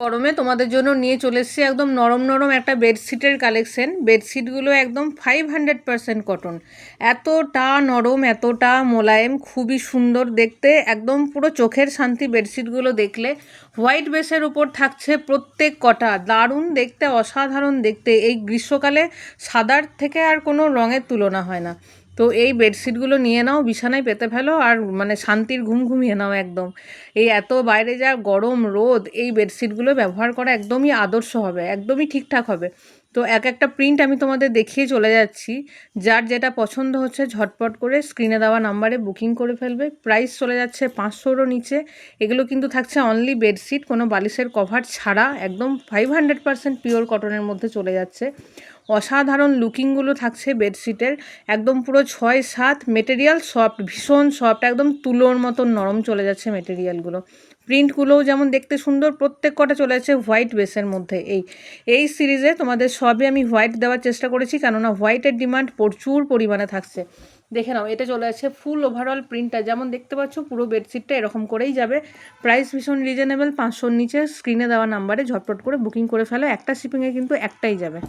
গরমে তোমাদের জন্য নিয়ে চলে এসেছি একদম নরম নরম একটা বেডশিটের কালেকশন। বেডশিটগুলো একদম 500% কটন, এতটা নরম এতটা মোলায়েম, খুবই সুন্দর দেখতে, একদম পুরো চোখের শান্তি। বেডশিটগুলো দেখলে হোয়াইট বেসের উপর থাকছে প্রত্যেক কটা, দারুণ দেখতে, অসাধারণ দেখতে। এই গ্রীষ্মকালে সাদার থেকে আর কোনো রঙের তুলনা হয় না। তো এই বেডশিটগুলো নিয়ে নাও, বিছানায় পেতে ফেলো আর মানে শান্তির ঘুম ঘুমিয়ে নাও একদম। এই এত বাইরে যা গরম রোদ, এই বেডশিটগুলো ব্যবহার করা একদমই আদর্শ হবে, একদমই ঠিকঠাক হবে। তো এক একটা প্রিন্ট আমি তোমাদের দেখিয়ে চলে যাচ্ছি। যার যেটা পছন্দ হচ্ছে ঝটপট করে স্ক্রিনে দেওয়া নাম্বারে বুকিং করে ফেলবে। প্রাইস চলে যাচ্ছে 500রও নিচে। এগুলো কিন্তু থাকছে অনলি বেডশিট, কোনো বালিশের কভার ছাড়া, একদম 500% পিওর কটনের মধ্যে চলে যাচ্ছে। অসাধারণ লুকিংগুলো থাকছে বেডশিটের, একদম পুরো 6-7, মেটেরিয়াল সফট, ভীষণ সফট, একদম তুলোর মতন নরম চলে যাচ্ছে মেটেরিয়ালগুলো। প্রিন্টগুলোও যেমন দেখতে সুন্দর, প্রত্যেক কটা চলে যাচ্ছে হোয়াইট বেসের মধ্যে। এই সিরিজে তোমাদের সবই আমি হোয়াইট দেওয়ার চেষ্টা করেছি, কেননা হোয়াইটের ডিমান্ড প্রচুর পরিমাণে থাকছে। দেখে নাও, এটা চলে যাচ্ছে ফুল ওভারঅল প্রিন্টটা, যেমন দেখতে পাচ্ছ পুরো বেডশিটটা এরকম করেই যাবে। প্রাইস ভীষণ রিজনেবল, 500-র নিচে। স্ক্রিনে দেওয়া নাম্বারে ঝটপট করে বুকিং করে ফেলো, একটা শিপিংয়ে কিন্তু একটাই যাবে।